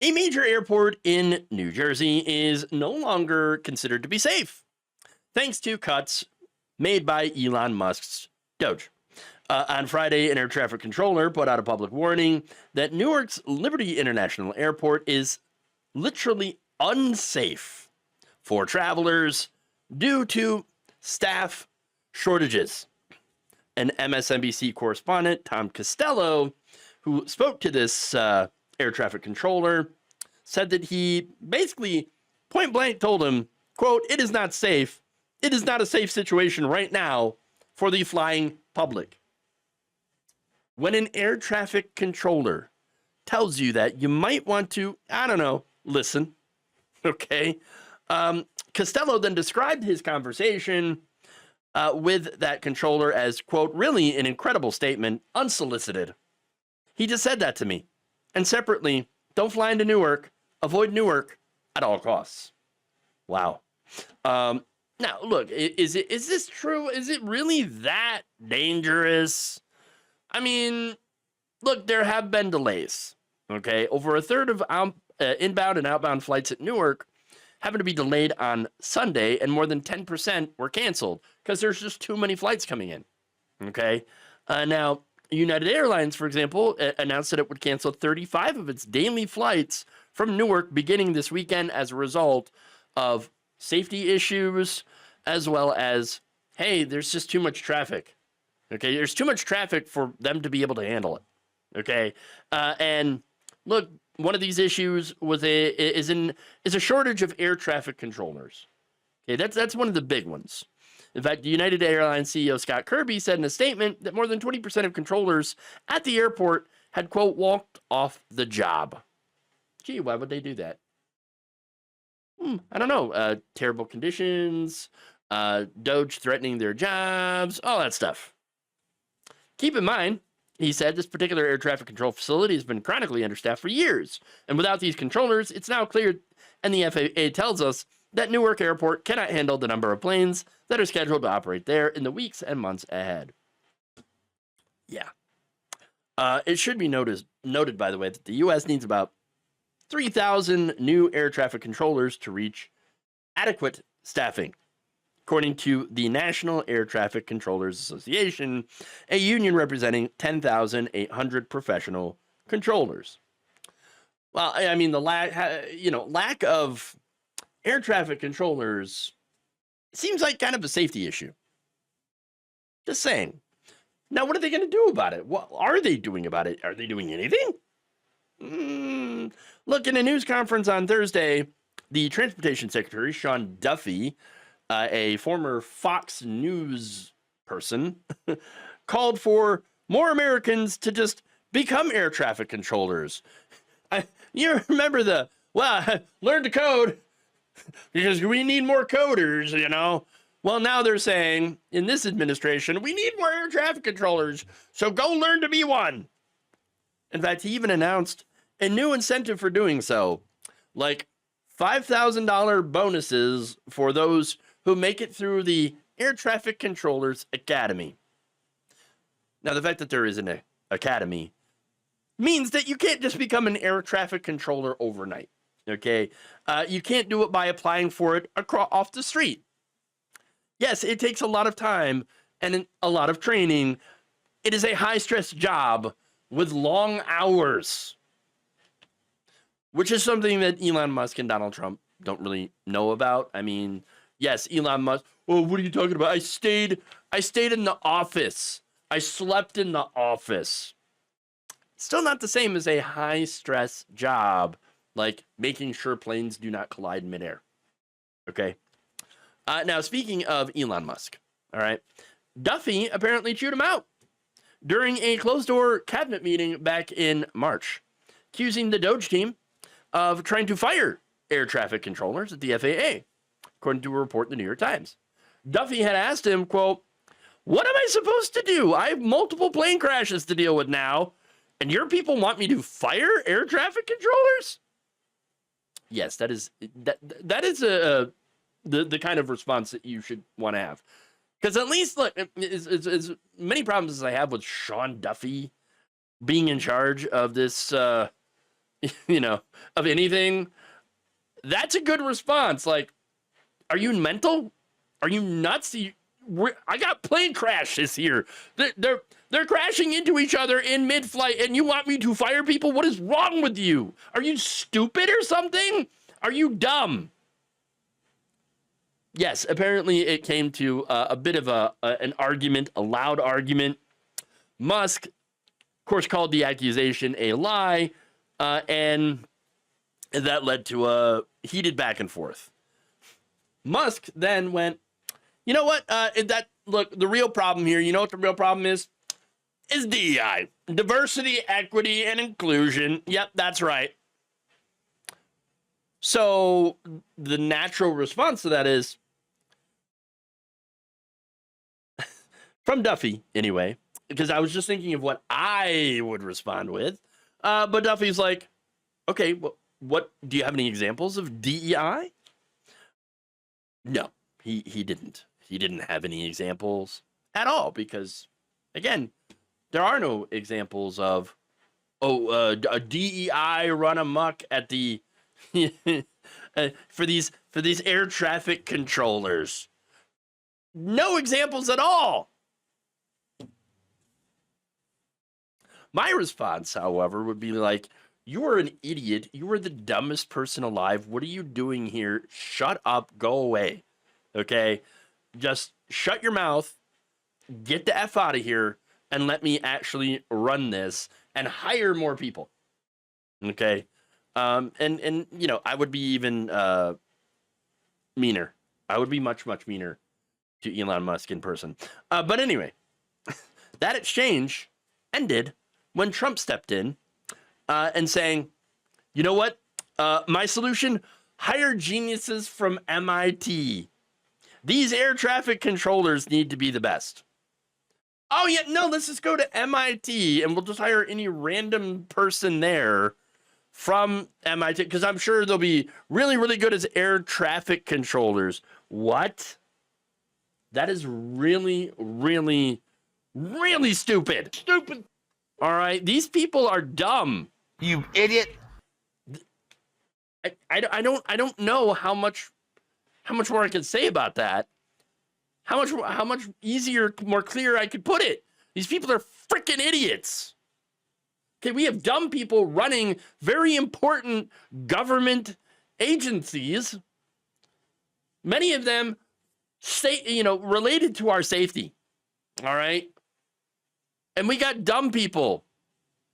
A major airport in New Jersey is no longer considered to be safe, thanks to cuts made by Elon Musk's DOGE. On Friday, an air traffic controller put out a public warning that Newark's Liberty International Airport is literally unsafe for travelers due to staff shortages. An MSNBC correspondent, Tom Costello, who spoke to this air traffic controller, said that he basically point blank told him, quote, "It is not safe. It is not a safe situation right now for the flying public." When an air traffic controller tells you that, you might want to, I don't know, listen. Okay. Costello then described his conversation with that controller as, quote, "really an incredible statement, unsolicited. He just said that to me. And separately, don't fly into Newark, avoid Newark at all costs." Wow. Now, look, is this true? Is it really that dangerous? I mean, look, there have been delays, okay? Over a third of inbound and outbound flights at Newark happened to be delayed on Sunday, and more than 10% were canceled because there's just too many flights coming in, okay? Now, United Airlines, for example, announced that it would cancel 35 of its daily flights from Newark beginning this weekend as a result of safety issues, as well as, hey, there's just too much traffic. Okay, there's too much traffic for them to be able to handle it. Okay, and look, one of these issues is a shortage of air traffic controllers. Okay, that's one of the big ones. In fact, the United Airlines CEO Scott Kirby said in a statement that more than 20% of controllers at the airport had, quote, walked off the job. Gee, why would they do that? I don't know. Terrible conditions, DOGE threatening their jobs, all that stuff. Keep in mind, he said, this particular air traffic control facility has been chronically understaffed for years. And without these controllers, it's now clear, and the FAA tells us, that Newark Airport cannot handle the number of planes that are scheduled to operate there in the weeks and months ahead. Yeah. It should be noted, by the way, that the U.S. needs about 3,000 new air traffic controllers to reach adequate staffing, according to the National Air Traffic Controllers Association, a union representing 10,800 professional controllers. Well, I mean, the lack of air traffic controllers seems like kind of a safety issue. Just saying. Now, what are they going to do about it? What are they doing about it? Are they doing anything? Look, in a news conference on Thursday, the Transportation Secretary, Sean Duffy, a former Fox News person, called for more Americans to just become air traffic controllers. You remember learn to code because we need more coders, you know. Well, now they're saying in this administration, we need more air traffic controllers, so go learn to be one. In fact, he even announced a new incentive for doing so, like $5,000 bonuses for those who make it through the Air Traffic Controllers Academy. Now, the fact that there is an academy means that you can't just become an air traffic controller overnight, okay? You can't do it by applying for it off the street. Yes, it takes a lot of time and a lot of training. It is a high-stress job with long hours, which is something that Elon Musk and Donald Trump don't really know about. I mean, yes, Elon Musk, oh, what are you talking about? I stayed in the office. I slept in the office. Still not the same as a high-stress job, like making sure planes do not collide in midair. Okay? Now, speaking of Elon Musk, all right, Duffy apparently chewed him out during a closed-door cabinet meeting back in March, accusing the DOGE team of trying to fire air traffic controllers at the FAA, according to a report in the New York Times. Duffy had asked him, quote, "What am I supposed to do? I have multiple plane crashes to deal with now, and your people want me to fire air traffic controllers?" Yes, that is the kind of response that you should want to have. Because at least, look, as many problems as I have with Sean Duffy being in charge of this of anything, that's a good response. Like, are you mental? Are you nuts? I got plane crashes here. They're crashing into each other in mid-flight, and you want me to fire people? What is wrong with you? Are you stupid or something? Are you dumb? Yes, apparently it came to a bit of an argument, a loud argument. Musk, of course, called the accusation a lie, and that led to a heated back and forth. Musk then went, you know what? Look, the real problem here, you know what the real problem is? Is DEI. Diversity, equity, and inclusion. Yep, that's right. So the natural response to that is, from Duffy, anyway, because I was just thinking of what I would respond with. But Duffy's like, okay, what do you have any examples of DEI? No, he didn't. He didn't have any examples at all because, again, there are no examples of, a DEI run amok at the for these air traffic controllers. No examples at all. My response, however, would be like, you are an idiot. You are the dumbest person alive. What are you doing here? Shut up. Go away. Okay? Just shut your mouth. Get the F out of here and let me actually run this and hire more people. Okay? And I would be even meaner. I would be much, much meaner to Elon Musk in person. But anyway, that exchange ended when Trump stepped in and saying, you know what? My solution, hire geniuses from MIT. These air traffic controllers need to be the best. Oh, yeah, no, let's just go to MIT and we'll just hire any random person there from MIT because I'm sure they'll be really, really good as air traffic controllers. What? That is really, really, really stupid. Stupid. All right, these people are dumb. You idiot. I don't know how much more I can say about that. How much easier, more clear I could put it. These people are freaking idiots. Okay, we have dumb people running very important government agencies. Many of them related to our safety. All right? And we got dumb people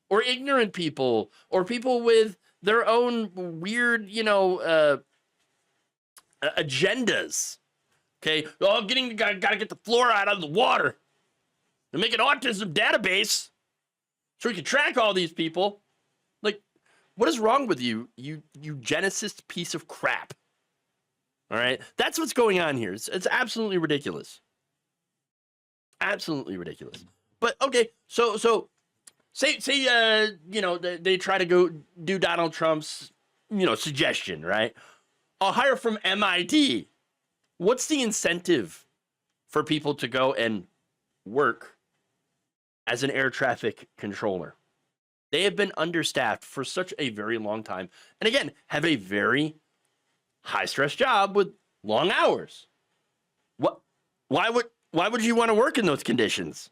or ignorant people or people with their own weird, agendas. Okay, gotta get the fluoride out of the water and make an autism database so we can track all these people. Like, what is wrong with you, you eugenicist piece of crap? All right, that's what's going on here. It's absolutely ridiculous. Absolutely ridiculous. But okay, so say they try to go do Donald Trump's suggestion, right? I'll hire from MIT. What's the incentive for people to go and work as an air traffic controller? They have been understaffed for such a very long time. And again, have a very high stress job with long hours. Why would you want to work in those conditions?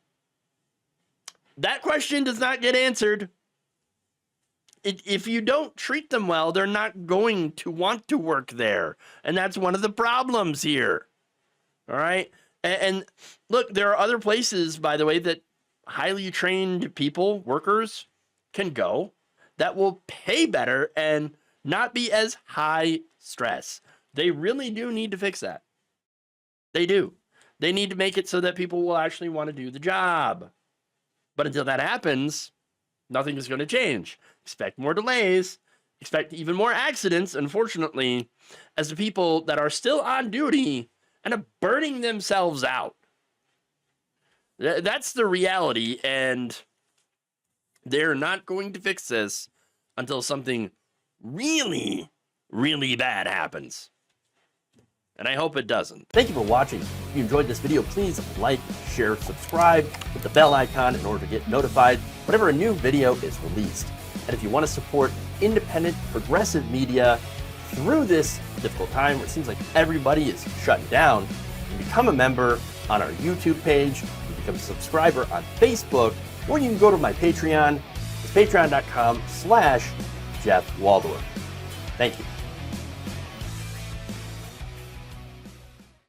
That question does not get answered. If you don't treat them well, they're not going to want to work there. And that's one of the problems here. All right? And look, there are other places, by the way, that highly trained people, workers, can go that will pay better and not be as high stress. They really do need to fix that. They do. They need to make it so that people will actually want to do the job. But until that happens, nothing is going to change. Expect more delays, expect even more accidents, unfortunately, as the people that are still on duty and are burning themselves out. That's the reality, and they're not going to fix this until something really, really bad happens. And I hope it doesn't. Thank you for watching. If you enjoyed this video, please like, share, subscribe, hit the bell icon in order to get notified whenever a new video is released. And if you want to support independent, progressive media through this difficult time where it seems like everybody is shutting down. You can become a member on our YouTube page, you can become a subscriber on Facebook, or you can go to my Patreon. It's patreon.com/Jeff Waldorf. Thank you.